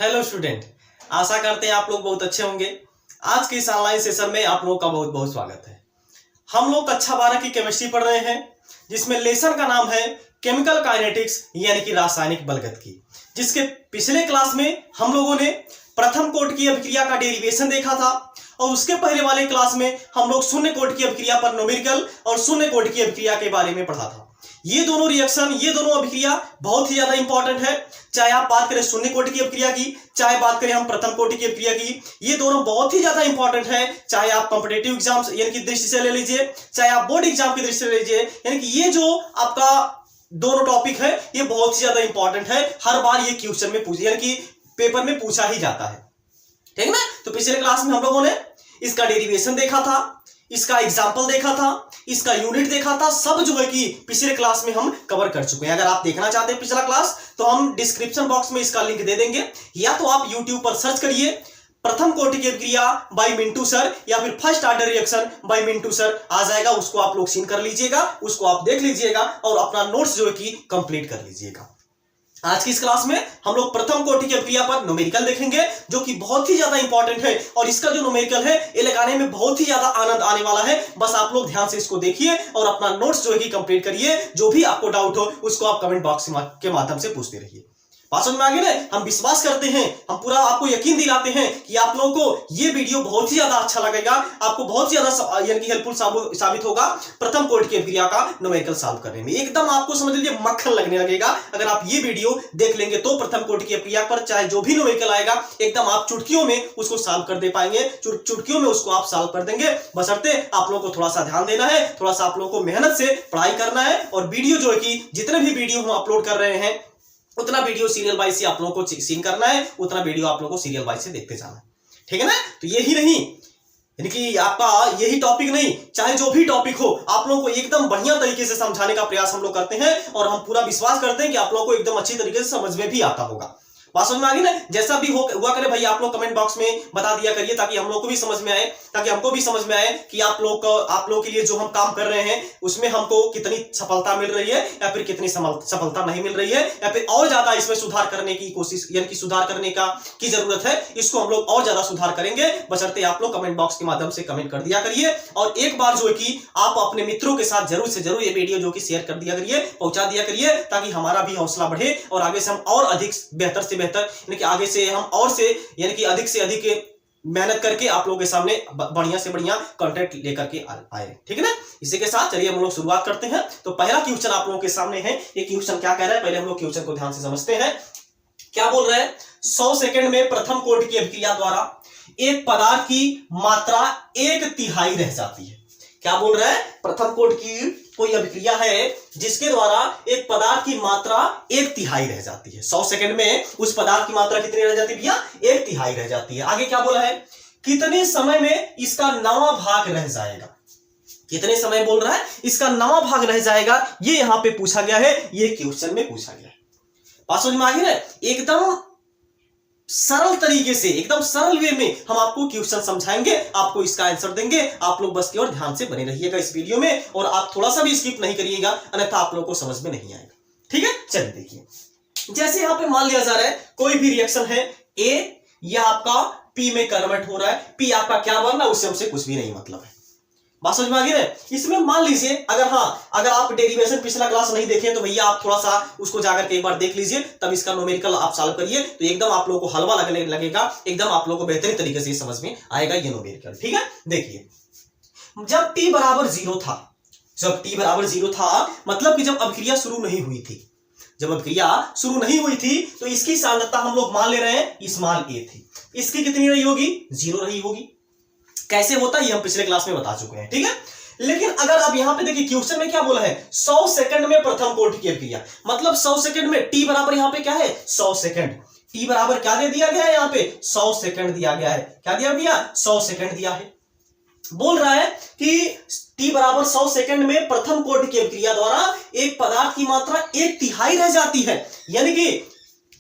Hello student, आशा करते हैं आप लोग बहुत अच्छे होंगे। आज के इस ऑनलाइन सेशन में आप लोगों का बहुत बहुत स्वागत है। हम लोग कक्षा 12 की केमिस्ट्री पढ़ रहे हैं, जिसमें लेसन का नाम है केमिकल काइनेटिक्स यानी कि रासायनिक बलगतिकी। जिसके पिछले क्लास में हम लोगों ने प्रथम कोट की अभिक्रिया का डेरिवेशन देखा था और उसके पहले वाले क्लास में हम लोग शून्य कोट की अभिक्रिया पर न्यूमेरिकल और शून्य कोट की अभिक्रिया के बारे में पढ़ा था। ये दोनों रिएक्शन, ये दोनों अभिक्रिया बहुत ही ज्यादा इंपॉर्टेंट है। चाहे आप बात करें शून्य कोटि की अभिक्रिया की, चाहे बात करें हम प्रथम कोटि की अभिक्रिया की, ये दोनों बहुत ही ज्यादा इंपॉर्टेंट है। चाहे आप कॉम्पिटेटिव एग्जाम यानी कि दृष्टि से ले लीजिए, चाहे आप बोर्ड एग्जाम की दृष्टि से ले लीजिए, यानी कि ये जो आपका दोनों टॉपिक है ये बहुत ही ज्यादा इंपॉर्टेंट है। हर बार ये क्वेश्चन में पूछे यानी कि पेपर में पूछा ही जाता है, ठीक है ना। तो पिछले क्लास में हम लोगों ने इसका डेरिवेशन देखा था, इसका एग्जाम्पल देखा था, इसका यूनिट देखा था। सब जो है कि पिछले क्लास में हम कवर कर चुके हैं। अगर आप देखना चाहते हैं पिछला क्लास तो हम डिस्क्रिप्शन बॉक्स में इसका लिंक दे देंगे, या तो आप यूट्यूब पर सर्च करिए प्रथम कोटि की अभिक्रिया बाय मिंटू सर या फिर first order reaction by Mintu sir आ जाएगा। उसको आप लोग सीन कर लीजिएगा, उसको आप देख लीजिएगा और अपना नोट्स जो है कि कंप्लीट कर लीजिएगा। आज की इस क्लास में हम लोग प्रथम कोटि की अभिक्रिया पर न्यूमेरिकल देखेंगे, जो कि बहुत ही ज्यादा इंपॉर्टेंट है। और इसका जो न्यूमेरिकल है ये लगाने में बहुत ही ज्यादा आनंद आने वाला है। बस आप लोग ध्यान से इसको देखिए और अपना नोट्स जो है कि कंप्लीट करिए। जो भी आपको डाउट हो उसको आप कमेंट बॉक्स के माध्यम से पूछते रहिए। बात समझ में आ गई ना। हम विश्वास करते हैं, हम पूरा आपको यकीन दिलाते हैं कि आप लोगों को ये वीडियो बहुत ही ज्यादा अच्छा लगेगा, आपको बहुत ही ज्यादा यानी कि हेल्पफुल साबित होगा प्रथम कोटि की अभिक्रिया का न्यूमेरिकल सॉल्व करने में। एकदम आपको समझ लीजिए मक्खन लगने लगेगा अगर आप ये वीडियो देख लेंगे तो। प्रथम कोटि की अभिक्रिया पर चाहे जो भी न्यूमेरिकल आएगा एकदम आप चुटकियों में उसको सॉल्व कर दे पाएंगे, चुटकियों में उसको आप सॉल्व कर देंगे। बशर्ते आप लोगों को थोड़ा सा ध्यान देना है, थोड़ा सा आप लोगों को मेहनत से पढ़ाई करना है। और वीडियो जो है कि जितने भी वीडियो हम अपलोड कर रहे हैं उतना वीडियो सीरियल वाइज से आप लोगों को सीन करना है, उतना वीडियो आप लोगों को सीरियल वाइज से देखते जाना है, ठीक है ना। तो यही नहीं यानी कि आपका यही टॉपिक नहीं, चाहे जो भी टॉपिक हो आप लोगों को एकदम बढ़िया तरीके से समझाने का प्रयास हम लोग करते हैं। और हम पूरा विश्वास करते हैं कि आप लोगों को एकदम अच्छी तरीके से समझ में भी आता होगा। बात समझ में आ गई ना। जैसा भी हुआ करे भाई आप लोग कमेंट बॉक्स में बता दिया करिए, ताकि हम लोग को भी समझ में आए, ताकि हमको भी समझ में आए कि आप लोग के लिए जो हम काम कर रहे हैं उसमें हमको कितनी सफलता मिल रही है या फिर कितनी सफलता नहीं मिल रही है, या फिर और ज्यादा इसमें सुधार करने की कोशिश यानी कि सुधार करने की जरूरत है। इसको हम लोग और ज्यादा सुधार करेंगे, बशर्ते आप लोग कमेंट बॉक्स के माध्यम से कमेंट कर दिया करिए। और एक बार जो है कि आप अपने मित्रों के साथ जरूर से जरूर ये वीडियो जो कि शेयर कर दिया करिए, पहुंचा दिया करिए, ताकि हमारा भी हौसला बढ़े और आगे से हम और अधिक बेहतर से बेहतर यानी कि आगे से हम और से यानी कि अधिक से अधिक मेहनत करके आप लोगों के सामने बढ़िया से बढ़िया कंटेंट लेकर के आए, ठीक है ना। इसी के साथ चलिए हम लोग शुरुआत करते हैं। तो पहला क्वेश्चन आप लोगों के सामने है। ये क्वेश्चन क्या कह रहा है, पहले हम लोग क्वेश्चन को ध्यान से समझते हैं। क्या बोल रहा है, 100 सेकंड में प्रथम कोटि की अभिक्रिया द्वारा एक पदार्थ की मात्रा 1/3 रह जाती है। क्या बोल रहा है, प्रथम कोटि की कोई अभिक्रिया है जिसके द्वारा एक पदार्थ की मात्रा 1/3 रह जाती है। 100 सेकंड में उस पदार्थ की मात्रा कितनी रह जाती है भैया, 1/3 रह जाती है। आगे क्या बोला है, कितने समय में इसका 9वां भाग रह जाएगा। कितने समय बोल रहा है, इसका 9वां भाग रह जाएगा, ये यहां पे पूछा गया है, ये क्वेश्चन में पूछा गया है। बात समझ में आ गई ना। एकदम सरल तरीके से, एकदम सरल वे में हम आपको क्वेश्चन समझाएंगे, आपको इसका आंसर देंगे। आप लोग बस की और ध्यान से बने रहिएगा इस वीडियो में, और आप थोड़ा सा भी स्किप नहीं करिएगा, अन्यथा आप लोगों को समझ में नहीं आएगा, ठीक है। चलिए देखिए, जैसे यहां पे मान लिया जा रहा है कोई भी रिएक्शन है ए, यह आपका पी में कन्वर्ट हो रहा है। पी आपका क्या बन रहा है उससे हमसे कुछ भी नहीं मतलब है। बात समझ में आ गई है। इसमें मान लीजिए अगर आप डेरिवेशन पिछला क्लास नहीं देखे तो भैया आप थोड़ा सा उसको जाकर के एक बार देख लीजिए, तब इसका न्यूमेरिकल आप सॉल्व करिए, तो एकदम आप लोगों को हलवा लगेगा, एकदम आप लोगों को बेहतरीन तरीके से समझ में आएगा ये न्यूमेरिकल, ठीक है। देखिए, जब t बराबर 0 था, जब t बराबर 0 था मतलब कि जब अभिक्रिया शुरू नहीं हुई थी, जब अभिक्रिया शुरू नहीं हुई थी तो इसकी सांद्रता हम लोग मान ले रहे हैं स्मॉल a थी। इसकी कितनी रही होगी, 0 रही होगी। कैसे होता है ये हम पिछले क्लास में बता चुके हैं, ठीक है। लेकिन अगर आप यहां पे देखिए क्वेश्चन में क्या बोला है, 100 सेकंड में प्रथम कोटि की अभिक्रिया, मतलब 100 सेकंड में t बराबर यहां पे क्या है, 100 सेकंड। t बराबर क्या दे दिया गया है, यहां पे 100 सेकंड दिया गया है। क्या दिया भैया, 100 सेकंड दिया है। बोल रहा है कि t बराबर 100 सेकंड में प्रथम कोटि की अभिक्रिया द्वारा एक पदार्थ की मात्रा 1/3 रह जाती है। यानी कि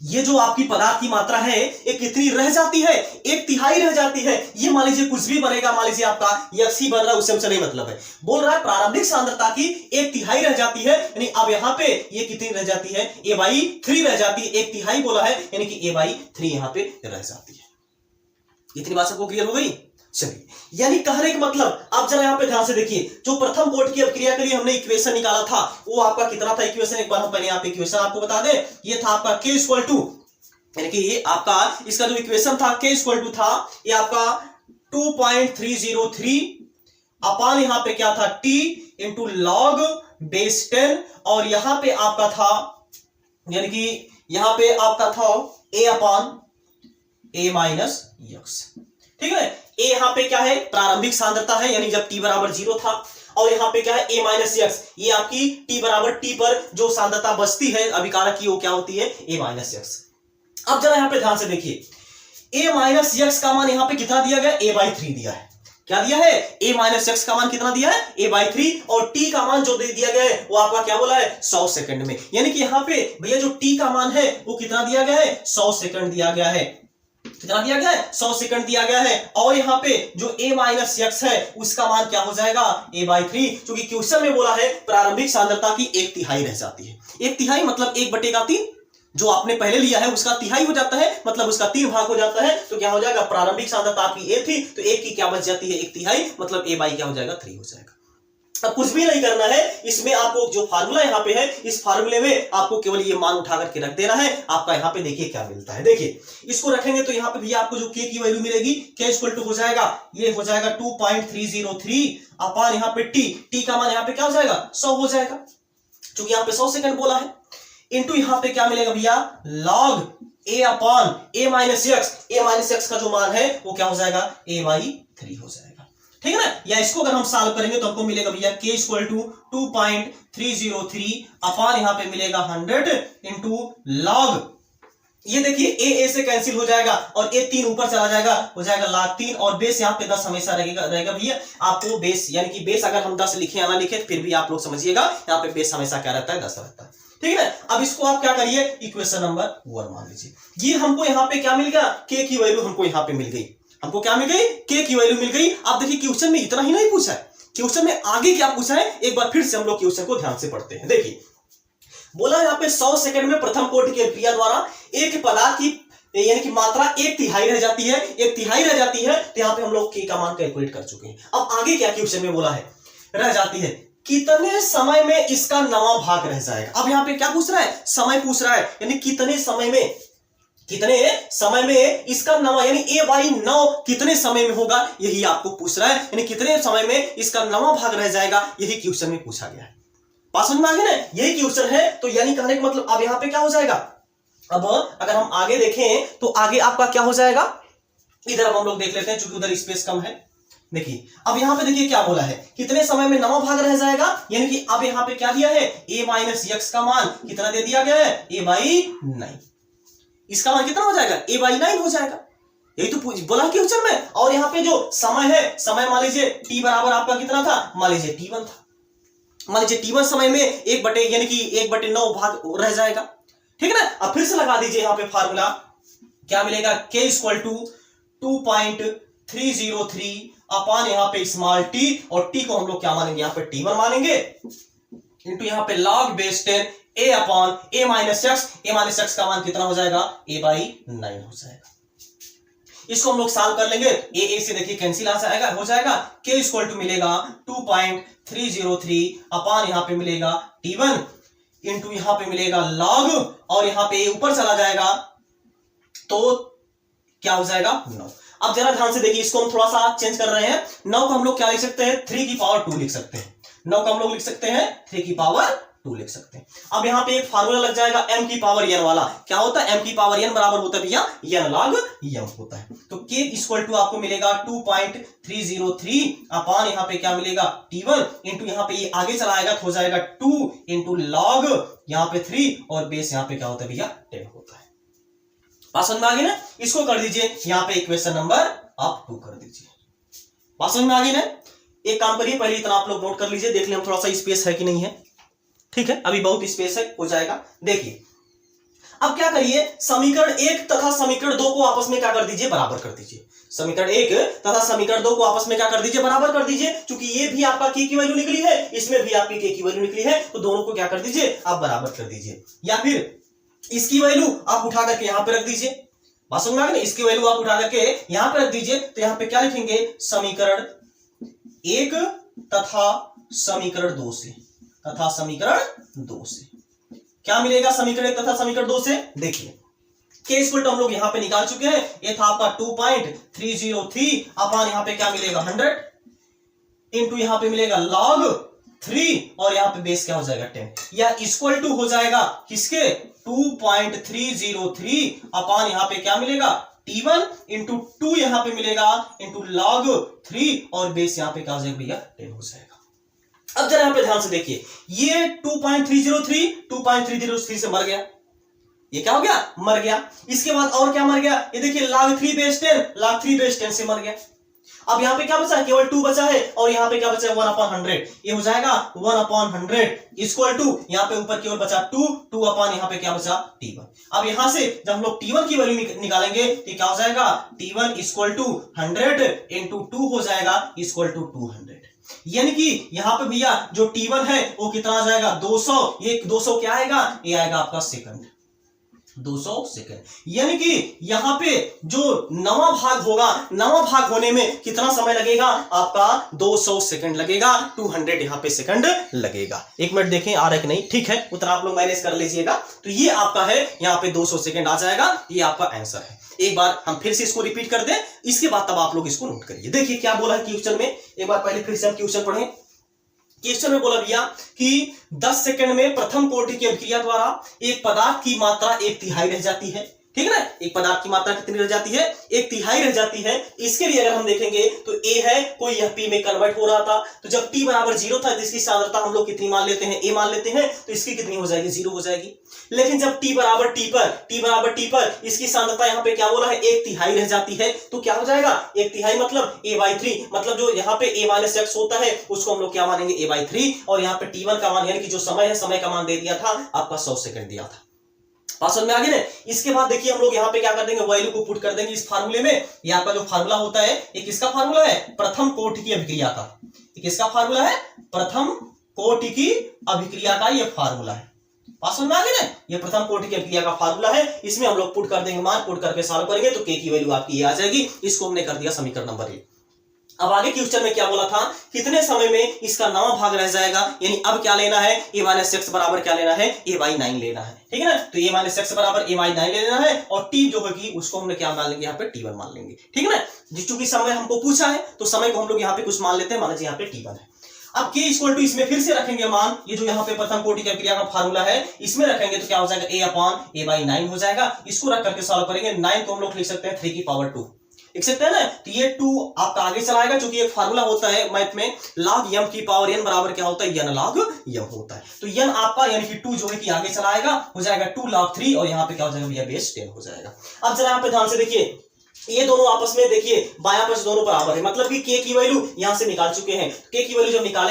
ये जो आपकी पदार्थ की मात्रा है ये कितनी रह जाती है, 1/3 रह जाती है। ये मान लीजिए कुछ भी बनेगा, मान लीजिए आपका x ही बन रहा है, उससे हमसे नहीं मतलब है। बोल रहा है प्रारंभिक सांद्रता की 1/3 रह जाती है, यानी अब यहाँ पे ये कितनी रह जाती है, a/3 रह जाती है। 1/3 बोला है यानी कि a/3 यहाँ पे रह जाती है। इतनी बात सबको क्लियर हो गई। चलिए, यानी कहने का मतलब आप जरा यहाँ पे ध्यान से देखिए, जो प्रथम कोटि की अभिक्रिया के लिए हमने इक्वेशन निकाला था वो आपका कितना था इक्वेशन, एक बार हम पहले यहाँ पे इक्वेशन आपको बता दें। ये था आपका k इक्वल टू, यानी कि ये आपका इसका जो इक्वेशन था k इक्वल टू था ये आपका 2.303 अपान यहाँ पे क्या था t इंटू लॉग बेस 10, और यहाँ पे आपका था यानी कि यहाँ पे आपका था a upon a minus x। ठीक है, a यहाँ पे क्या है, प्रारंभिक सांद्रता है, यानी जब t बराबर 0 था, और यहाँ पे क्या है a माइनस x, ये आपकी t बराबर t पर जो सांद्रता बचती है अभिकारक की वो क्या होती है, a माइनस x। अब जरा यहाँ पे ध्यान से देखिए, a माइनस x का मान यहाँ पे कितना दिया गया, a/3 दिया है। क्या दिया है, a माइनस x का मान कितना दिया है, a/3, और t का मान जो दे दिया गया है वो आपका क्या बोला है, 100 सेकंड में। यानी कि यहाँ पे भैया जो t का मान है वो कितना दिया गया है, 100 सेकंड दिया गया है। कितना दिया गया है, 100 सेकंड दिया गया है। और यहाँ पे जो a माइनस x है उसका मान क्या हो जाएगा, a/3, क्योंकि क्वेश्चन में बोला है प्रारंभिक सांद्रता की 1/3 रह जाती है। 1/3 मतलब 1/3, जो आपने पहले लिया है उसका तिहाई हो जाता है, मतलब उसका 3 भाग हो जाता है। तो क्या हो जाएगा, प्रारंभिक सांद्रता आपकी a थी तो a की क्या बच जाती है, 1/3, मतलब a/ क्या हो जाएगा, 3 हो जाएगा। अब कुछ भी नहीं करना है इसमें, आपको जो फार्मूला यहाँ पे है इस फार्मूले में आपको केवल ये मान उठा करके रख देना है। आपका यहाँ पे देखिए क्या मिलता है, देखिए इसको रखेंगे तो यहाँ पे भैया आपको जो k की वैल्यू मिलेगी, k इक्वल टू हो जाएगा, ये हो जाएगा 2.303 अपान यहाँ पे t का मान यहाँ पे क्या हो जाएगा, 100 हो जाएगा, क्योंकि यहाँ पे 100 सेकंड बोला है, इंटू यहाँ पे क्या मिलेगा भैया, log a upon a minus x का जो मान है वो क्या हो जाएगा, a/3 हो जाएगा। ठीक है ना, या इसको अगर हम सॉल्व करेंगे तो हमको मिलेगा भैया k इक्वल टू 2.303 अपान यहाँ पे मिलेगा 100 इंटू लॉग, ये देखिए a से कैंसिल हो जाएगा और a 3 ऊपर चला जाएगा, हो जाएगा log 3, और बेस यहाँ पे 10 हमेशा रहेगा भैया। आपको बेस यानी कि बेस अगर हम 10 लिखे या ना लिखे फिर भी आप लोग समझिएगा, यहाँ पे बेस हमेशा क्या रहता है, 10 रहता है। ठीक है, अब इसको आप क्या करिए, इक्वेशन नंबर 1 मान लीजिए। ये हमको यहाँ पे क्या मिल गया, k की वैल्यू हमको यहाँ पे मिल गई, हमको क्या मिल गई, k की वैल्यू मिल गई। अब देखिए क्वेश्चन में इतना ही नहीं पूछा है, क्वेश्चन में आगे क्या पूछा है, एक बार फिर से हम लोग क्वेश्चन को ध्यान से पढ़ते हैं। देखिए बोला यहाँ पे 100 सेकंड में प्रथम कोटि की क्रिया द्वारा एक पदार्थ की यानी कि मात्रा 1/3 रह जाती है, 1/3 रह जाती है, तो यहाँ पे हम लोग k का मान कैलकुलेट कर चुके हैं। अब आगे क्या क्वेश्चन में बोला है, रह जाती है, कितने समय में इसका नवा भाग रह जाएगा। अब यहाँ पे क्या पूछ रहा है, समय पूछ रहा है, यानी कितने समय में इसका नवा यानी a/9 कितने समय में होगा, यही आपको पूछ रहा है, यानी कितने समय में इसका नवा भाग रह जाएगा, यही क्वेश्चन में पूछा गया है। बात समझ में आ गई ना, यही क्वेश्चन है। तो यानी कहने का मतलब अब यहाँ पे क्या हो जाएगा, अब अगर हम आगे देखें तो आगे आपका क्या हो जाएगा, इधर अब हम लोग देख लेते हैं चूंकि उधर स्पेस कम है। देखिए अब यहाँ पे देखिए क्या बोला है, कितने समय में नवा भाग रह जाएगा, यानी कि अब यहाँ पे क्या दिया है, a माइनस x का मान कितना दे दिया गया है, a/9, इसका मान कितना हो जाएगा, a/9 हो जाएगा, यही तो बोला क्वेश्चन में। और यहाँ पे जो समय है, समय मान लीजिए t बराबर आपका कितना था, मान लीजिए t1 था, मान लीजिए t1 समय में 1 यानी कि 1/9 भाग रह जाएगा। ठीक है ना, अब फिर से लगा दीजिए यहाँ पे फार्मूला, क्या मिलेगा, k इक्वल टू 2.303 अपान यहाँ पे स्मॉल t, और t को हम लोग क्या मानेंगे, यहाँ पे t1 मानेंगे, इंटू यहाँ पे log base 10 a upon a minus x का मान कितना हो जाएगा, a/9 हो जाएगा। इसको हम लोग सॉल्व कर लेंगे, a से देखिए कैंसिल आ जाएगा, हो जाएगा k इक्वल टू मिलेगा 2.303 अपान यहाँ पे मिलेगा t1 इंटू यहाँ पे मिलेगा log, और यहाँ पे ऊपर चला जाएगा तो क्या हो जाएगा, 9। अब जरा ध्यान से देखिए, इसको हम थोड़ा सा चेंज कर रहे हैं, 9 को हम लोग क्या लिख सकते हैं, 3 की पावर 2 लिख सकते हैं, 9 को हम लोग लिख सकते हैं 3 की पावर 2 लिख सकते हैं। अब यहाँ पे एक फार्मूला लग जाएगा m की पावर n वाला, क्या होता है, m की पावर n बराबर होता है भैया n log m होता है। तो k इक्वल टू आपको मिलेगा 2.303 अपान यहाँ पे क्या मिलेगा, t1 इंटू यहाँ पे ये आगे चला आएगा तो हो जाएगा 2 इंटू लॉग यहाँ पे 3, और बेस यहाँ पे क्या होता है भैया 10 होता है। बात समझ में आ गई ना, इसको कर दीजिए यहाँ पे इक्वेशन नंबर आप 2 कर दीजिए। बात समझ में आ गई ना, एक काम करिए, पहले इतना आप लोग नोट कर लीजिए, देख लें हम थोड़ा सा स्पेस है कि नहीं है। ठीक है, अभी बहुत स्पेस है, हो जाएगा। देखिए अब क्या करिए, समीकरण 1 तथा समीकरण 2 को आपस में क्या कर दीजिए, बराबर कर दीजिए। समीकरण 1 तथा समीकरण 2 को आपस में क्या कर दीजिए, बराबर कर दीजिए। क्योंकि ये भी आपका k की वैल्यू निकली है, इसमें भी आपकी k की वैल्यू निकली है, तो दोनों को क्या कर दीजिए, आप बराबर कर दीजिए। या फिर इसकी वैल्यू आप उठा करके यहां पे रख दीजिए, बात समझ में आ गई ना, इसकी वैल्यू आप उठा करके यहां पे रख दीजिए। तो यहां पे क्या लिखेंगे, समीकरण 1 तथा समीकरण 2 से, तथा समीकरण 2 से क्या मिलेगा, समीकरण 1 तथा समीकरण 2 से देखिए k इक्वल टू हम लोग यहां पे निकाल चुके हैं, ये था आपका 2.303 अपान यहां पे क्या मिलेगा 100 इंटू यहां पे मिलेगा log 3 और यहां पे बेस क्या हो जाएगा 10, या इक्वल टू हो जाएगा किसके 2.303 अपान यहां पे क्या मिलेगा T1 इंटू 2 यहां पे मिलेगा इंटू log 3 और बेस यहां पे क्या हो जाएगा भैया 10 हो जाएगा। अब जरा यहां पे ध्यान से देखिए, ये 2.303 से मर गया, ये क्या हो गया, मर गया। इसके बाद और क्या मर गया, ये देखिए log 3 बेस 10, log 3 बेस 10 से मर गया। अब यहां पे क्या बचा है, केवल 2 बचा है, और यहां पे क्या बचा है 1/100, ये हो जाएगा 1/100 इक्वल टू यहां पे ऊपर केवल बचा 2 अपान यहां पे क्या बचा T1। अब यहां से जब हम लोग T1 की वैल्यू निकालेंगे तो क्या हो जाएगा, T1 इक्वल टू 100 इंटू 2 हो जाएगा इक्वल टू 200, यानी कि यहां पे भैया जो T1 है वो कितना आ जाएगा 200, ये 200 क्या आएगा, ये आएगा आपका सेकंड, 200 सेकंड। यानी कि यहां पे जो नवा भाग होगा, नवा भाग होने में कितना समय लगेगा, आपका 200 सेकंड लगेगा, 200 यहां पे सेकंड लगेगा। एक मिनट देखें आ रहा है कि नहीं, ठीक है उतना आप लोग मैनेज कर लीजिएगा। तो ये आपका है, यहां पे 200 सेकंड आ जाएगा, ये आपका आंसर है। एक बार हम फिर से इसको रिपीट कर दें, इसके बाद तब आप लोग इसको नोट करिए। देखिए क्या बोला है क्वेश्चन में, एक बार पहले फिर से हम क्वेश्चन पढ़ें। क्वेश्चन में बोला भैया कि 10 सेकंड में प्रथम कोटि की अभिक्रिया द्वारा एक पदार्थ की मात्रा 1/3 रह जाती है, ठीक है ना, एक पदार्थ की मात्रा कितनी रह जाती है, 1/3 रह जाती है। इसके लिए अगर हम देखेंगे तो A है, कोई यह P में कन्वर्ट हो रहा था, तो जब T बराबर 0 था तो इसकी सांद्रता हम लोग कितनी मान लेते हैं, A मान लेते हैं, तो इसकी कितनी हो जाएगी, 0 हो जाएगी। लेकिन जब T बराबर T पर इसकी सांद्रता यहाँ पे क्या बोला है 1/3 रह जाती है, तो क्या हो जाएगा 1/3 मतलब A/3, मतलब जो यहाँ पे A - x होता है उसको हम लोग क्या मानेंगे A/3, और यहाँ पे T1 का मान यानी कि जो समय है, समय का मान दे दिया था आपका 100 सेकंड दिया था। पास में आ गए ना। इसके बाद देखिए हम लोग यहाँ पे क्या कर देंगे, वैल्यू को पुट कर देंगे इस फार्मूले में। ये आपका जो फार्मूला होता है, ये किसका फार्मूला है, प्रथम कोटि की अभिक्रिया का। किसका फार्मूला है, प्रथम कोटि की अभिक्रिया का ये फार्मूला है। पास में आ गए ना, ये प्रथम कोटि की अभिक्रिया का फार्मूला है। इसमें हम लोग पुट कर देंगे मान, पुट करके सॉल्व करेंगे तो के की वैल्यू आपकी ये आ जाएगी। इसको हमने कर दिया समीकरण नंबर 1। अब आगे क्वेश्चन में क्या बोला था, कितने समय में इसका नवा भाग रह जाएगा, यानी अब क्या लेना है, a - x बराबर क्या लेना है, a/9 लेना है, ठीक है ना। तो a - x बराबर a/9 लेना है, और t जो होगी उसको हमने क्या मान लेंगे, यहाँ पे T1 मान लेंगे, ठीक है ना। चूंकि समय हमको पूछा है तो समय को हम लोग यहाँ पे कुछ मान लेते हैं, मान लीजिए यहाँ पे T1 है। अब k इक्वल टू इसमें फिर से रखेंगे मान, ये जो यहाँ पे प्रथम कोटि की अभिक्रिया का फार्मूला है इसमें रखेंगे तो क्या हो जाएगा, a/a/9 हो जाएगा। इसको रख करके सॉल्व करेंगे, 9 को हम लोग लिख सकते हैं 3 की पावर 2, लिख सकते हैं ना। तो ये 2 आपका आगे चला आएगा, क्योंकि एक फार्मूला होता है मैथ में, log m की पावर n बराबर क्या होता है, n log m होता है। तो n आपका यानी कि 2 जो है कि आगे चला आएगा, हो जाएगा 2 log 3, और यहाँ पे क्या हो जाएगा भैया बेस 10 हो जाएगा। अब जरा यहाँ पे ध्यान से देखिए, ये दोनों आपस में देखिए बायां पक्ष दोनों बराबर है, मतलब कि k की वैल्यू यहां से निकाल चुके हैं। k की वैल्यू जब निकाल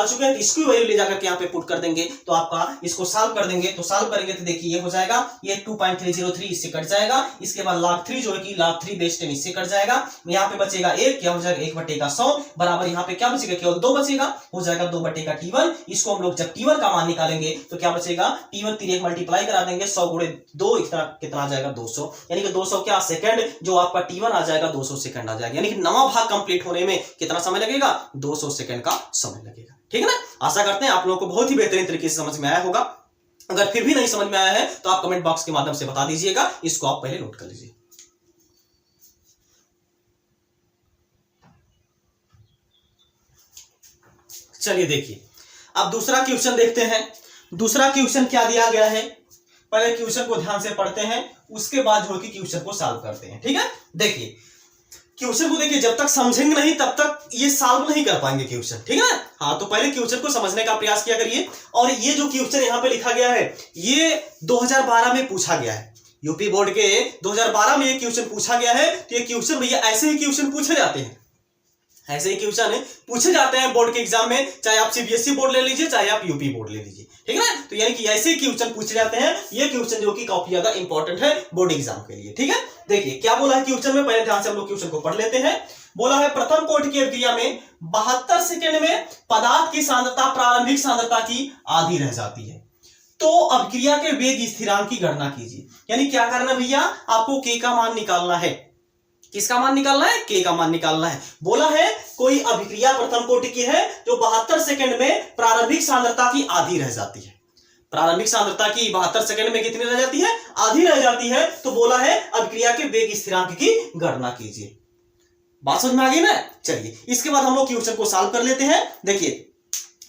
चुके हैं तो इसकी वैल्यू ले जाकर के यहाँ पे पुट कर देंगे, तो आपका इसको सॉल्व कर देंगे। तो सॉल्व करेंगे तो देखिए ये हो जाएगा, ये 2.303 इससे कट जाएगा। इसके बाद log 3 जो है कि log 3 बेस 10 इससे कट जाएगा। यहाँ पे बचेगा 1, क्या हो जाएगा 1/100 बराबर यहाँ पे क्या बचेगा, केवल 2 बचेगा, हो जाएगा 2/T1। इसको हम लोग जब T1 का मान निकालेंगे तो क्या बचेगा, T1 3 मल्टीप्लाई करा देंगे, 100 × 2 कितना आ जाएगा 200, यानी कि 200 क्या सेकंड, जो आपका T1 आ जाएगा 200 सेकंड आ जाएगा। यानी कि नवा भाग कंप्लीट होने में कितना समय लगेगा, 200 सेकंड का समय लगेगा, ठीक है ना। आशा करते हैं आप लोगों को बहुत ही बेहतरीन तरीके से समझ में आया होगा। अगर फिर भी नहीं समझ में आया है तो आप कमेंट बॉक्स के माध्यम से बता दीजिएगा, इसको आप पहले नोट कर लीजिए। चलिए देखिए अब दूसरा क्वेश्चन देखते हैं। दूसरा क्वेश्चन क्या दिया गया है, पहले क्वेश्चन को ध्यान से पढ़ते हैं, उसके बाद जो है कि क्वेश्चन को सॉल्व करते हैं, ठीक है। देखिए क्वेश्चन को देखिए, जब तक समझेंगे नहीं तब तक ये सॉल्व नहीं कर पाएंगे क्वेश्चन, ठीक है। हाँ तो पहले क्वेश्चन को समझने का प्रयास किया करिए। और ये जो क्वेश्चन यहाँ पे लिखा गया है ये 2012 में पूछा गया है, यूपी बोर्ड के 2012 में ये क्वेश्चन पूछा गया है। तो ये क्वेश्चन भैया ऐसे ही क्वेश्चन पूछे जाते हैं, ऐसे ही क्वेश्चन पूछे जाते हैं बोर्ड के एग्जाम में, चाहे आप सीबीएसई बोर्ड ले लीजिए चाहे आप यूपी बोर्ड ले लीजिए, ठीक है ना। तो यानी कि ऐसे ही क्वेश्चन पूछे जाते हैं, ये क्वेश्चन जो कि काफी ज्यादा इंपॉर्टेंट है बोर्ड एग्जाम के लिए, ठीक है। देखिए क्या बोला है क्वेश्चन में, पहले ध्यान से हम लोग क्वेश्चन को पढ़ लेते हैं। बोला है प्रथम कोटि की अभिक्रिया में 72 सेकंड में पदार्थ की सांद्रता प्रारंभिक सांद्रता की आधी रह जाती है, तो अभिक्रिया के वेग स्थिरांक की गणना कीजिए। यानी क्या करना भैया, आपको के का मान निकालना है। किसका मान निकालना है? के का मान निकालना है। बोला है कोई अभिक्रिया प्रथम कोटि की है जो 72 सेकंड में प्रारंभिक सांद्रता की आधी रह जाती है। प्रारंभिक सांद्रता की 72 सेकंड में कितनी रह जाती है? आधी रह जाती है। तो बोला है अभिक्रिया के वेग स्थिरांक की गणना कीजिए। बात समझ में आ गई ना। चलिए इसके बाद हम लोग क्वेश्चन को सॉल्व कर लेते हैं। देखिए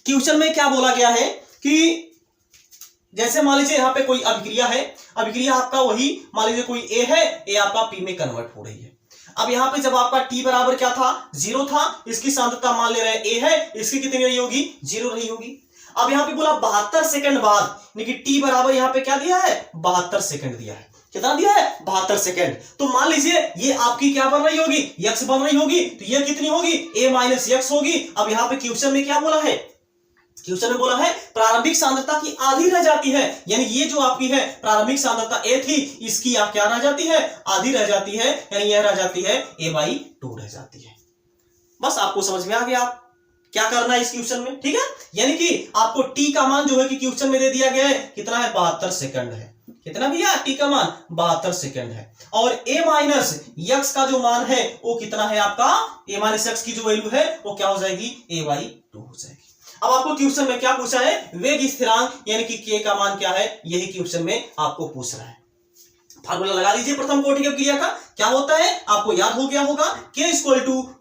क्वेश्चन में क्या बोला गया है कि जैसे मान लीजिए यहाँ पे कोई अभिक्रिया है, अभिक्रिया आपका वही मान लीजिए कोई ए है, ए आपका पी में कन्वर्ट हो रही है। अब यहाँ पे जब आपका टी बराबर क्या था? 0 था, इसकी सांद्रता मान ले रहे हैं ए है, इसकी कितनी रही होगी? 0 रही होगी। अब यहाँ पे बोला 72 सेकंड बाद, यानी टी बराबर यहाँ पे क्या दिया है? 72 सेकंड दिया है। कितना दिया है? 72 सेकंड। तो मान लीजिए ये आपकी क्या बन रही होगी? यक्स बन रही होगी, तो ये कितनी होगी? ए माइनस यक्स होगी। अब यहाँ पे क्वेश्चन में क्या बोला है? क्वेश्चन में बोला है प्रारंभिक सांद्रता की आधी रह जाती है, यानी ये जो आपकी है प्रारंभिक सांद्रता ए थी, इसकी आप क्या रह जाती है? आधी रह जाती है, यानी यह रह जाती है a/2 रह जाती है। बस आपको समझ में आ गया आप क्या करना है इस क्वेश्चन में, ठीक है। यानी कि आपको t का मान जो है कि क्वेश्चन में दे दिया गया है, कितना है? 72 सेकंड है। कितना भैया? t का मान 72 सेकंड है। और a माइनस यक्स का जो मान है वो कितना है आपका? a माइनस यक्स की जो वैल्यू है वो क्या हो जाएगी? a/2 हो जाएगी। अब आपको क्वेश्चन में क्या पूछा है? वेग स्थिरांक यानी कि के का मान क्या है, यही क्वेश्चन में आपको पूछ रहा है। फार्मूला लगा लीजिए प्रथम कोटि की अभिक्रिया का। क्या होता है आपको याद हो गया होगा, k =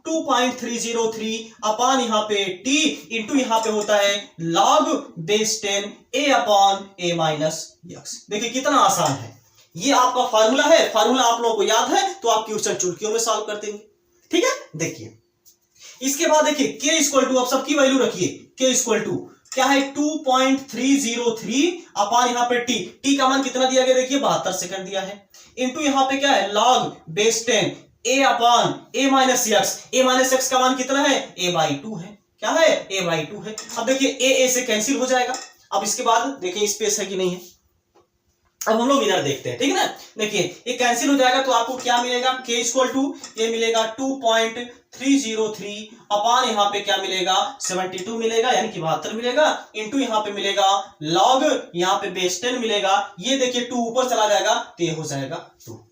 2.303 अपान यहाँ पे t इंटू यहाँ पे होता है log base 10 a upon a minus x. देखिए कितना आसान है, ये आपका फार्मूला है। फार्मूला आप लोगों को याद है तो आप क्वेश्चन चुटकियों में सॉल्व कर देंगे, ठीक है। देखिए इसके बाद देखिए k = अब सबकी वैल्यू रखिए, k = क्या है? 2.303 अपान यहाँ पे t का मान कितना दिया गया? देखिए 72 सेकंड दिया है, इंटू यहाँ पे क्या है? log base 10 a upon a minus x. a minus x का मान कितना है? a/2 है। क्या है? a/2 है। अब देखिए a से कैंसिल हो जाएगा। अब इसके बाद देखिए स्पेस है कि नहीं है। अब हम लोग इधर देखते हैं, ठीक है ना। देखिए ये कैंसिल हो जाएगा तो आपको क्या मिलेगा? k = ये मिलेगा 2.303 अपान यहाँ पे क्या मिलेगा? 72 मिलेगा, यानी कि 72 मिलेगा, इंटू यहाँ पे मिलेगा log यहाँ पे बेस 10 मिलेगा। ये देखिए 2 ऊपर चला जाएगा तो ये हो जाएगा 2।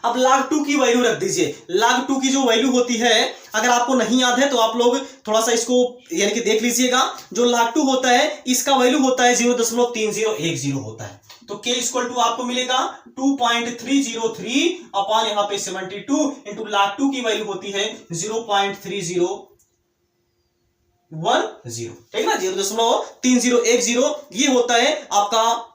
अब log 2 की वैल्यू रख दीजिए। log 2 की जो वैल्यू होती है, अगर आपको नहीं याद है तो आप लोग थोड़ा सा इसको यानी कि देख लीजिएगा। जो log 2 होता है इसका वैल्यू होता है 0.3010 होता है। तो k = आपको मिलेगा 2.303 अपान यहाँ पे 72 इंटू log 2 की वैल्यू होती है 0.3010, ठीक है ना। 0.3010 ये होता है आपका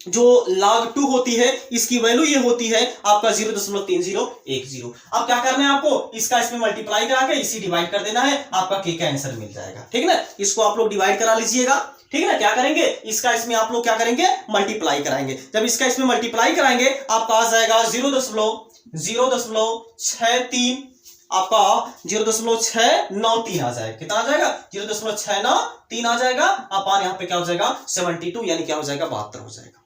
जो log 2 होती है, इसकी वैल्यू ये होती है आपका 0.3010। अब क्या करना है आपको? इसका इसमें मल्टीप्लाई करा के इसी डिवाइड कर देना है, आपका k का आंसर मिल जाएगा, ठीक है ना। इसको आप लोग डिवाइड करा लीजिएगा, ठीक है ना। क्या करेंगे? इसका इसमें आप लोग क्या करेंगे? मल्टीप्लाई कराएंगे। जब इसका इसमें मल्टीप्लाई कराएंगे आपका आ जाएगा 0.063 आपका 0.693 आ जाएगा। कितना आ जाएगा? 0.693 आ जाएगा। अपान यहाँ पे क्या हो जाएगा? 72, यानी क्या हो जाएगा? 72 हो जाएगा।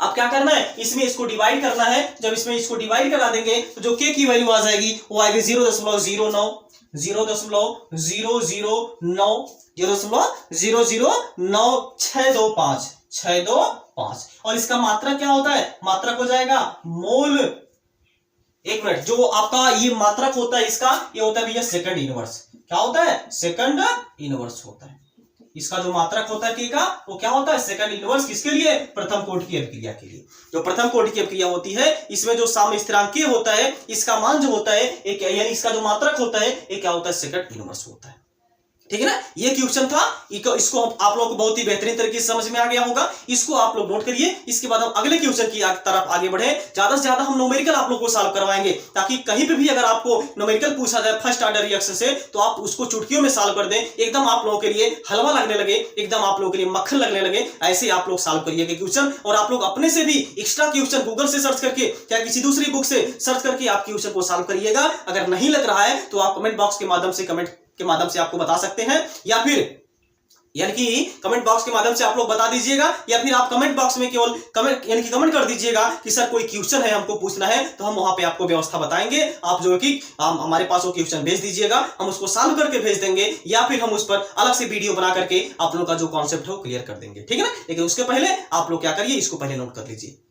अब क्या करना है? इसमें इसको डिवाइड करना है। जब इसमें इसको डिवाइड करा देंगे तो जो k की वैल्यू आ जाएगी वो आएगी 0.009 और इसका मात्रक क्या होता है? मात्रक हो जाएगा मोल। एक मिनट, जो आपका ये मात्रक होता है इसका, ये होता है भैया सेकंड इनवर्स। क्या होता है? सेकंड इनवर्स होता है। इसका जो मात्रक होता है k का वो क्या होता है? Second inverse. किसके लिए? प्रथम कोटि की अभिक्रिया के लिए। जो प्रथम कोटि की अभिक्रिया होती है इसमें जो साम्य स्थिरांक k होता है, इसका मान जो होता है एक, यानी इसका जो मात्रक होता है ये क्या होता है? सेकंड इनवर्स होता है। ठीक है ना, ये क्वेश्चन था। इसको आप लोगों को बहुत ही बेहतरीन तरीके से समझ में आ गया होगा। इसको आप लोग नोट करिए। इसके बाद हम अगले क्वेश्चन की तरफ आगे बढ़े। ज्यादा से ज्यादा हम न्यूमेरिकल आप लोग को सॉल्व करवाएंगे, ताकि कहीं पे भी अगर आपको न्यूमेरिकल पूछा जाए फर्स्ट ऑर्डर रिएक्शन से, तो आप उसको चुटकियों में सॉल्व कर दें। एकदम आप लोगों के लिए हलवा लगने लगे, एकदम आप लोगों के लिए मक्खन लगने लगे, ऐसे आप लोग सॉल्व करिएगा क्वेश्चन। और आप लोग अपने से भी एक्स्ट्रा क्वेश्चन गूगल से सर्च करके या किसी दूसरी बुक से सर्च करके आप क्वेश्चन को सॉल्व करिएगा। अगर नहीं लग रहा है तो आप कमेंट बॉक्स के माध्यम से आपको बता सकते हैं, या फिर यानी कि कमेंट बॉक्स के माध्यम से आप लोग बता दीजिएगा, या फिर आप कमेंट बॉक्स में केवल कमेंट कर दीजिएगा कि सर कोई क्वेश्चन है हमको पूछना है, तो हम वहां पे आपको व्यवस्था बताएंगे। आप जो है कि हमारे पास वो क्वेश्चन भेज दीजिएगा, हम उसको सॉल्व करके भेज देंगे, या फिर हम उस पर अलग से वीडियो बना करके आप लोग का जो कॉन्सेप्ट है वो क्लियर कर देंगे, ठीक है ना। लेकिन उसके पहले आप लोग क्या करिए, इसको पहले नोट कर लीजिए।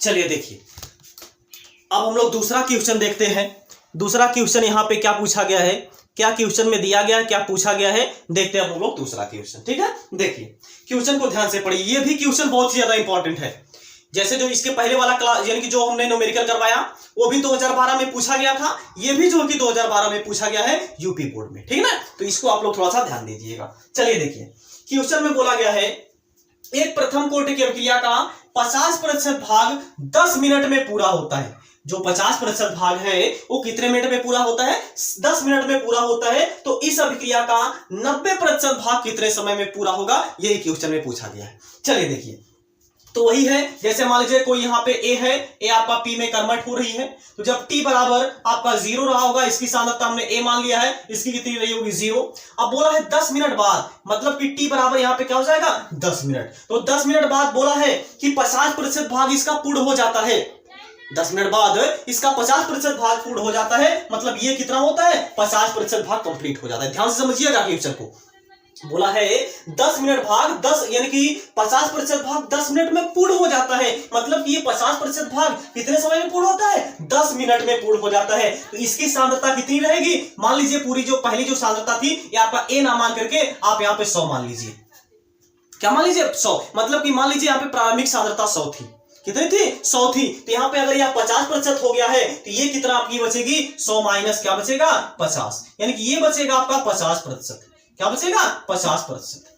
चलिए देखिए, अब हम लोग दूसरा क्वेश्चन देखते हैं। दूसरा क्वेश्चन यहाँ पे क्या पूछा गया है, क्या क्वेश्चन में दिया गया है, क्या पूछा गया है, देखते हैं हम लोग दूसरा क्वेश्चन। ठीक है, देखिए क्वेश्चन को ध्यान से पढ़िए। ये भी क्वेश्चन बहुत ही ज्यादा इंपॉर्टेंट है। जैसे जो इसके पहले वाला क्लास यानी कि जो हमने न्यूमेरिकल करवाया वो भी 2012 में पूछा गया था, ये भी जो कि 2012 में पूछा गया है यूपी बोर्ड में, ठीक है ना। तो इसको आप लोग थोड़ा सा ध्यान दीजिएगा। चलिए देखिए, क्वेश्चन में बोला गया है एक प्रथम कोटि की अभिक्रिया का 50% भाग 10 मिनट में पूरा होता है। जो 50% भाग है वो कितने मिनट में पूरा होता है, 10 मिनट में पूरा होता है। तो इस अभिक्रिया का 90% भाग कितने समय में पूरा होगा, यही क्वेश्चन में पूछा गया है। चलिए देखिए, तो वही है, जैसे मान लीजिए कोई यहाँ पे ए है, ए आपका पी में कन्वर्ट हो रही है, तो जब टी बराबर आपका 0 रहा होगा, इसकी सांद्रता हमने ए मान लिया है, इसकी कितनी रही होगी 0। अब बोला है 10 मिनट बाद, मतलब कि टी बराबर यहाँ पे क्या हो जाएगा 10 मिनट। तो 10 मिनट बाद बोला है कि 50% भाग इसका पूर्ण हो जाता है। 10 मिनट बाद इसका 50% भाग पूर्ण हो जाता है, मतलब ये कितना होता है 50% भाग कंप्लीट हो जाता है। ध्यान से समझिएगा क्वेश्चन को। बोला है 10 मिनट भाग 10 यानी कि 50% भाग 10 मिनट में पूर्ण हो जाता है, मतलब कि ये 50% भाग कितने समय में पूर्ण होता है 10 मिनट में पूर्ण हो जाता है। तो इसकी सांद्रता कितनी रहेगी, मान लीजिए पूरी जो पहली जो सांद्रता थी ये आपका ए ना मान करके आप यहाँ पे 100 मान लीजिए। क्या मान लीजिए 100, मतलब कि मान लीजिए यहाँ पे प्रारंभिक सांद्रता 100 थी, कितनी थी 100 थी। तो यहाँ पे अगर यह 50% हो गया है तो ये कितना आपकी बचेगी 100 माइनस क्या बचेगा 50, यानी कि ये बचेगा आपका 50%। क्या बचेगा 50%।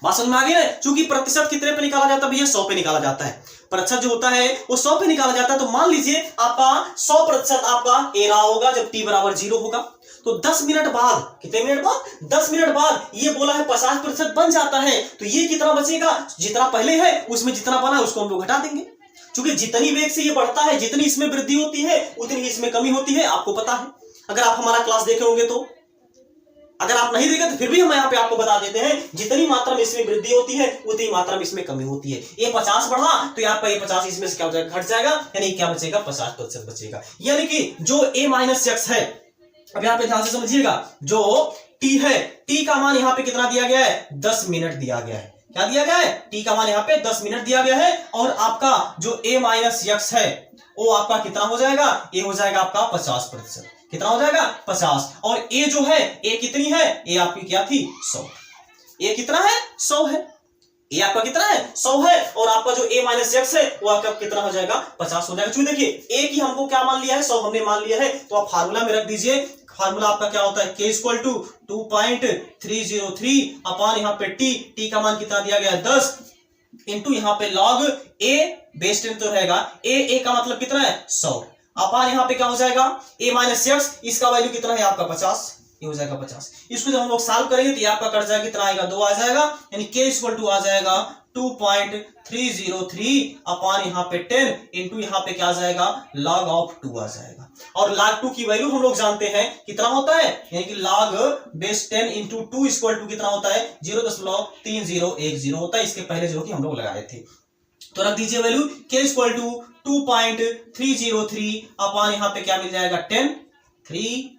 बात समझ में आ गई ना। चूंकि प्रतिशत कितने पे निकाला जाता है भैया 100 पे निकाला जाता है, प्रतिशत जो होता है वो 100 पे निकाला जाता है। तो मान लीजिए आपका 100% आपका ए रहा होगा जब टी बराबर 0 होगा। तो 10 मिनट बाद, कितने मिनट बाद 10 मिनट बाद ये बोला है 50% बन जाता है। तो ये कितना बचेगा, जितना पहले है उसमें जितना बना है उसको हम लोग घटा देंगे। क्योंकि जितनी वेग से ये बढ़ता है, जितनी इसमें वृद्धि होती है उतनी ही इसमें कमी होती है, आपको पता है। अगर आप हमारा क्लास देखे होंगे तो, अगर आप नहीं देखे तो फिर भी हम यहाँ पे आपको बता देते हैं, जितनी मात्रा में इसमें वृद्धि होती है उतनी मात्रा में इसमें कमी होती है। ये 50 बढ़ा तो यहाँ पर ये 50 इसमें से क्या हो जाएगा, घट जाएगा, यानी क्या बचेगा 50% बचेगा। यानी कि जो a माइनस एक्स है, अब यहाँ पे ध्यान से समझिएगा, जो t है, t का मान यहाँ पे कितना दिया गया है 10 मिनट दिया गया है। क्या दिया गया है, t का मान यहाँ पे 10 मिनट दिया गया है। और आपका जो a माइनस एक्स है वो आपका कितना हो जाएगा, a हो जाएगा आपका 50%। कितना हो जाएगा 50। और a जो है, a कितनी है, a आपकी क्या थी 100। a कितना है 100 है, a आपका कितना है 100 है। और आपका जो a माइनस एक्स है वो आपका कितना हो जाएगा 50 हो जाएगा। क्योंकि देखिए a की हमको क्या मान लिया है 100 हमने मान लिया है, तो आप फार्मूला में रख दीजिए। फार्मूला आपका क्या होता है, k इक्वल टू 2.303 अपान यहाँ पे t का मान कितना दिया गया है 10 इंटू यहाँ पे log a बेस 10 तो रहेगा, a का मतलब कितना है 100 अपान यहाँ पे क्या हो जाएगा a माइनस एक्स, इसका वैल्यू कितना है आपका 50, ये हो जाएगा 50। इसको जब हम लोग सॉल्व करेंगे तो ये आपका कट जाएगा, कितना आएगा 2 आ जाएगा, यानी k इक्वल टू आ जाएगा 2.303 अपान यहाँ पे 10 इंटू यहाँ पे क्या आ जाएगा log ऑफ 2 आ जाएगा। और log 2 की वैल्यू हम लोग जानते हैं कितना होता है, यानी कि log base 10 into 2 equal to कितना होता है 0.3010 होता है। इसके पहले जो कि हम लोग लगाए थे, तो रख दीजिए वैल्यू k इक्वल टू 2.303 अपान यहाँ पे क्या मिल जाएगा 10 3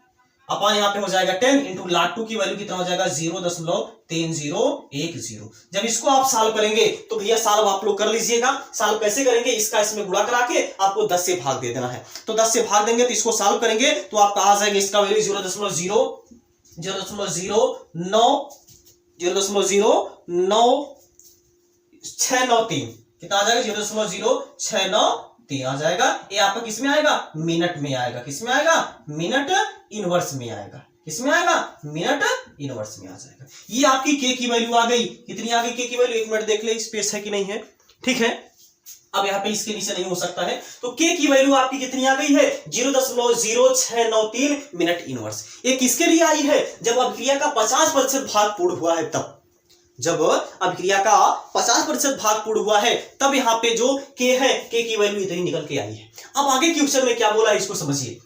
अपान यहाँ पे हो जाएगा 10 इंटू log 2 की वैल्यू कितना हो जाएगा 0.3010। जब इसको आप सॉल्व करेंगे तो भैया सॉल्व आप लोग कर लीजिएगा। सॉल्व कैसे करेंगे, इसका इसमें गुणा करा के आपको 10 से भाग दे देना है। तो 10 से भाग देंगे तो इसको सॉल्व करेंगे तो आपका आ जाएगा इसका वैल्यू 0.09 0693 कितना आ जाएगा 0.0693 आ जाएगा। ये आपका किसमें आएगा मिनट में आएगा, किसमें आएगा मिनट इनवर्स में आएगा, किसमें आएगा मिनट इनवर्स में आ जाएगा। ये आपकी के की वैल्यू आ गई, कितनी आ गई के की वैल्यू, एक मिनट देख ले स्पेस है कि नहीं है, ठीक है। अब यहाँ पे इसके नीचे नहीं हो सकता है, तो के की वैल्यू आपकी कितनी आ गई है 0.0693 मिनट इनवर्स। ये किसके लिए आई है, जब अभिक्रिया का 50% भाग पूर्ण हुआ है तब, जब अभिक्रिया का 50% भाग पूर्ण हुआ है तब यहाँ पे जो के है के की वैल्यू इतनी निकल के आई है। अब आगे क्वेश्चन में क्या बोला है इसको समझिए,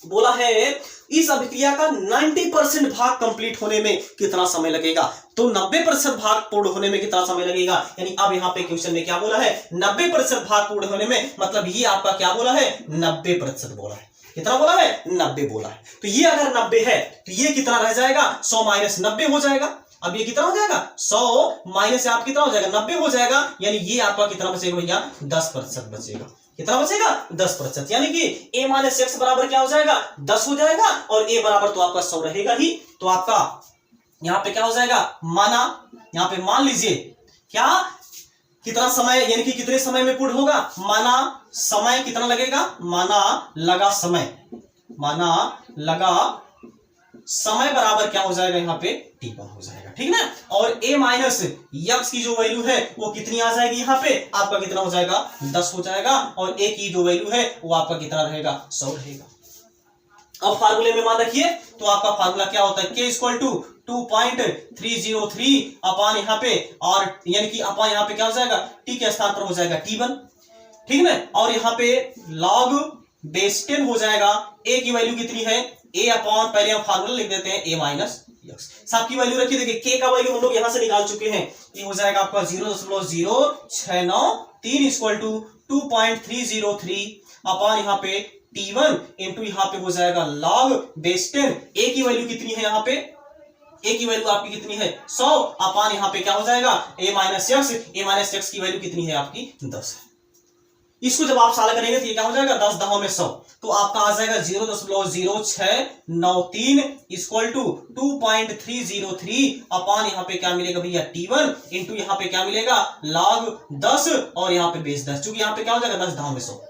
बोला है इस अभिक्रिया का 90% भाग कंप्लीट होने में कितना समय लगेगा, तो 90% भाग पूर्ण होने में कितना समय लगेगा, यानी अब यहाँ पे क्वेश्चन में क्या बोला है 90% भाग पूर्ण होने में, मतलब ये आपका क्या बोला है 90% बोला है, कितना बोला है 90 बोला है। तो ये अगर 90 है तो ये कितना रह जाएगा 100 माइनस 90 हो जाएगा। अब ये कितना हो जाएगा 100 माइनस आप कितना हो जाएगा 90 हो जाएगा, यानी ये आपका कितना बचेगा भैया 10% बचेगा, कितना बचेगा 10%, यानी कि a माइनस एक्स बराबर क्या हो जाएगा 10 हो जाएगा और a बराबर तो आपका 100 रहेगा ही। तो आपका यहाँ पे क्या हो जाएगा माना, यहाँ पे मान लीजिए क्या कितना समय, यानी कि कितने समय में पूर्ण होगा, माना समय कितना लगेगा, माना लगा समय, माना लगा समय बराबर क्या हो जाएगा यहाँ पे t1 हो जाएगा, ठीक ना। और a माइनस यक्स की जो वैल्यू है वो कितनी आ जाएगी, यहाँ पे आपका कितना हो जाएगा 10 हो जाएगा, और a की जो वैल्यू है वो आपका कितना रहेगा 100 रहेगा। अब फार्मूले में मान रखिए, तो आपका फार्मूला क्या होता है k इक्वल टू 2.303 अपान यहाँ पे, और यानी कि अपान यहाँ पे क्या हो जाएगा t के स्थान पर हो जाएगा t1, ठीक ना। और यहाँ पे log बेस 10 हो जाएगा, a की वैल्यू कितनी है a अपॉन, पहले हम फार्मूला लिख देते हैं a माइनस यक्स, सबकी वैल्यू रखिए, देखिए k का वैल्यू हम लोग यहां से निकाल चुके हैं, ये हो जाएगा आपका 0.0693 इक्वल टू 2.303 अपॉन यहाँ पे t1 इंटू यहाँ पे हो जाएगा log बेस 10, a की वैल्यू कितनी है, यहाँ पे a की वैल्यू आपकी कितनी है 100 अपॉन यहाँ पे क्या हो जाएगा a माइनस एक्स की वैल्यू कितनी है आपकी 10 है। इसको जब आप साल करेंगे तो ये क्या हो जाएगा 10 10 में 100, तो आपका आ जाएगा 0.0693 इक्वल टू 2.303 अपॉन यहाँ पे क्या मिलेगा भैया t1 इंटू यहाँ पे क्या मिलेगा log 10 और यहाँ पे बेस 10, क्योंकि यहाँ पे क्या हो जाएगा 10 10 में 100।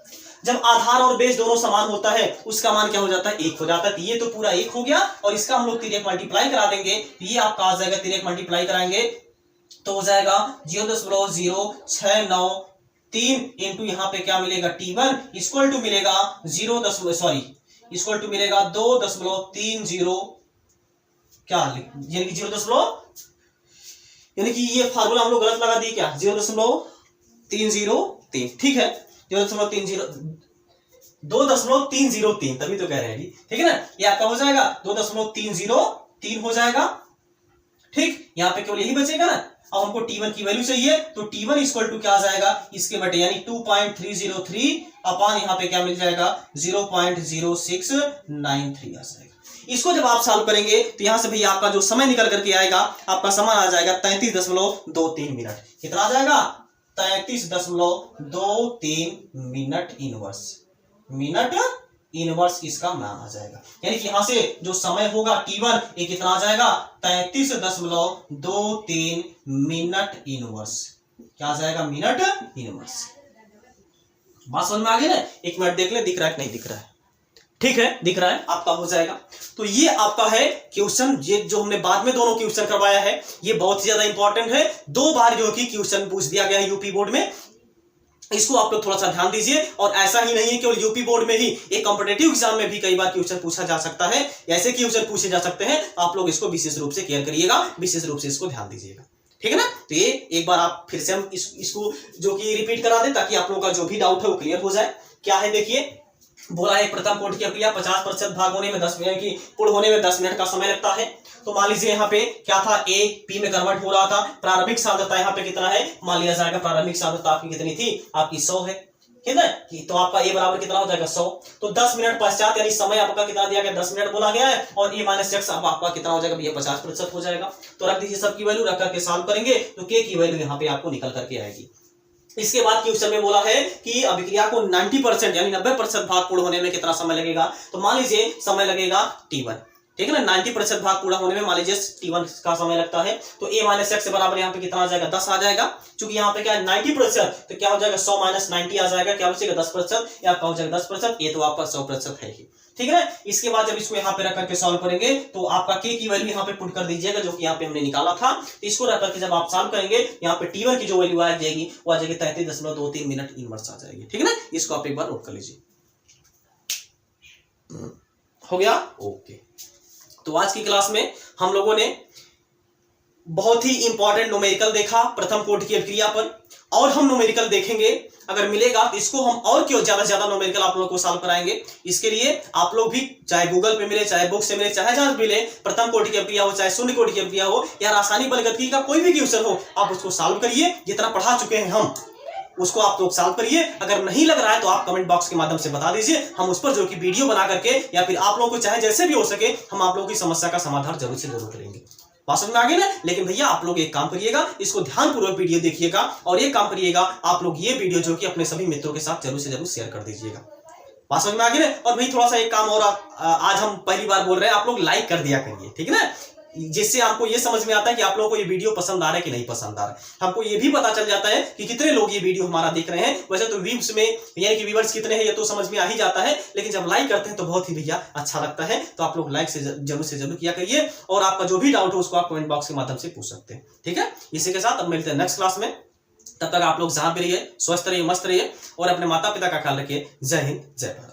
जब आधार और बेस दोनों समान होता है उसका मान क्या हो जाता है 1 हो जाता है, तो ये तो पूरा 1 हो गया, और इसका हम लोग 3 मल्टीप्लाई करा देंगे, तो ये आपका आ जाएगा 3 मल्टीप्लाई कराएंगे तो हो जाएगा 0.0693 इंटू यहाँ पे क्या मिलेगा t1 इक्वल टू मिलेगा 2.30 क्या, यानी कि 0, यानी कि ये फार्मूला हम लोग गलत लगा दिए क्या 0.303, ठीक है 2.303 तभी तो कह रहे हैं जी, ठीक है ना। ये आपका हो जाएगा 2.303 हो जाएगा, ठीक, यहाँ पे केवल यही बचेगा ना। अब हमको t1 की वैल्यू चाहिए, तो t1 इक्वल टू क्या आ जाएगा इसके बटे, यानी 2.303 अपान यहाँ पे क्या मिल जाएगा 0.0693 आ जाएगा। इसको जब आप सॉल्व करेंगे तो यहाँ से भैया आपका जो समय निकल करके आएगा, आपका समय आ जाएगा 33.23 मिनट, कितना आ जाएगा 33.23 मिनट इनवर्स इसका मान आ जाएगा, यानी कि यहां से जो समय होगा t1 ये कितना आ जाएगा 33.23 मिनट इनवर्स, क्या आ जाएगा मिनट इनवर्स। बात समझ में आ गई ना, एक मिनट देख ले दिख रहा है कि नहीं दिख रहा है, ठीक है दिख रहा है आपका हो जाएगा। तो ये आपका है क्वेश्चन, ये जो हमने बाद में दोनों क्वेश्चन करवाया है ये बहुत ही ज्यादा इंपॉर्टेंट है, 2 बार जो कि क्वेश्चन पूछ दिया गया है यूपी बोर्ड में, इसको आप लोग थोड़ा सा ध्यान दीजिए। और ऐसा ही नहीं है केवल यूपी बोर्ड में ही, एक कॉम्पिटिटिव एग्जाम में भी कई बार क्वेश्चन पूछा जा सकता है, ऐसे क्वेश्चन पूछे जा सकते हैं, आप लोग इसको विशेष रूप से केयर करिएगा, विशेष रूप से इसको ध्यान दीजिएगा, ठीक है ना। तो ये एक बार आप फिर से हम इसको जो कि रिपीट करा दें ताकि आप लोगों का जो भी डाउट है वो क्लियर हो जाए। क्या है देखिए, बोला है प्रथम कोटि की अभिक्रिया 50% भाग होने में 10 मिनट की पूर्ण होने में 10 मिनट का समय लगता है। तो मान लीजिए यहाँ पे क्या था, A P में कन्वर्ट हो रहा था, प्रारंभिक सांद्रता यहाँ पे कितना है, मान लिया जाएगा प्रारंभिक सांद्रता आपकी कितनी थी, आपकी 100 है, ठीक है, तो आपका A बराबर कितना हो जाएगा 100। तो 10 मिनट पश्चात, यानी समय आपका कितना दिया गया 10 मिनट बोला गया है, और A माइनस एक्स अब आपका कितना हो जाएगा भैया 50% हो जाएगा। तो रख दीजिए सबकी वैल्यू, रख करके सॉल्व करेंगे तो K की वैल्यू यहाँ पे आपको निकल करके आएगी। इसके बाद क्वेश्चन में बोला है कि अभिक्रिया को 90% यानी 90% भाग पूर्ण होने में कितना समय लगेगा, तो मान लीजिए समय लगेगा t1, ठीक है ना। 90% भाग पूरा होने में मान लीजिए t1 का समय लगता है, तो a माइनस एक्स बराबर यहाँ पे कितना आ जाएगा 10 आ जाएगा। क्योंकि यहाँ पे क्या है 90%, तो क्या हो जाएगा 100 माइनस 90 आ जाएगा, क्या बचेगा 10%, या आपका हो जाएगा 10%, ये तो आपका 100% है ही। ठीक है ना। इसके बाद जब इसको यहाँ पे रख करके सॉल्व करेंगे तो आपका k की वैल्यू यहाँ पे पुट कर दीजिएगा, जो कि यहाँ पे हमने निकाला था। तो इसको रख करके जब आप सॉल्व करेंगे यहाँ पे t1 की जो वैल्यू आ जाएगी वो आ जाएगी 33.23 मिनट इनवर्स आ जाएगी। ठीक है ना। इसको आप एक बार नोट कर लीजिए। हो गया, ओके। तो आज की क्लास में हम लोगों ने बहुत ही इंपॉर्टेंट न्यूमेरिकल देखा प्रथम कोटि की अभिक्रिया पर, और हम न्यूमेरिकल देखेंगे अगर मिलेगा तो इसको हम और क्यों ज्यादा से ज्यादा न्यूमेरिकल आप लोगों को सॉल्व कराएंगे। इसके लिए आप लोग भी चाहे गूगल पे मिले, चाहे बुक से मिले, चाहे जहां मिले, प्रथम कोटि की अभिक्रिया हो, चाहे शून्य कोटि की अभिक्रिया हो, या रासायनिक बलगतिकी का कोई भी क्वेश्चन हो, आप उसको सॉल्व करिए। जितना पढ़ा चुके हैं हम उसको आप लोग सॉल्व करिए। अगर नहीं लग रहा है तो आप कमेंट बॉक्स के माध्यम से बता दीजिए, हम उस पर जो कि वीडियो बना करके या फिर आप लोगों को चाहे जैसे भी हो सके हम आप लोगों की समस्या का समाधान जरूर से जरूर करेंगे। बात समझ में आ गई ना। लेकिन भैया आप लोग एक काम करिएगा, इसको ध्यानपूर्वक वीडियो देखिएगा, और एक काम करिएगा आप लोग ये वीडियो जो कि अपने सभी मित्रों के साथ जरूर से जरूर शेयर कर दीजिएगा। बात समझ में आ गई ना। और भाई थोड़ा सा एक काम और आज हम पहली बार बोल रहे हैं, आप लोग लाइक कर दिया करिए, ठीक है ना, जिससे हमको ये समझ में आता है कि आप लोगों को ये वीडियो पसंद आ रहा है कि नहीं पसंद आ रहा है। हमको ये भी पता चल जाता है कि कितने लोग ये वीडियो हमारा देख रहे हैं। वैसे तो व्यूज में यानी कि व्यूअर्स कितने हैं ये तो समझ में आ ही जाता है, लेकिन जब लाइक करते हैं तो बहुत ही भैया अच्छा लगता है। तो आप लोग लाइक से जरूर किया करिए, और आपका जो भी डाउट हो उसको आप कमेंट बॉक्स के माध्यम से पूछ सकते हैं। ठीक है। इसी के साथ अब मिलते हैं नेक्स्ट क्लास में। तब तक आप लोग जहां भी रहिए स्वस्थ रहिए, मस्त रहिए, और अपने माता पिता का ख्याल रखिए। जय हिंद, जय भारत।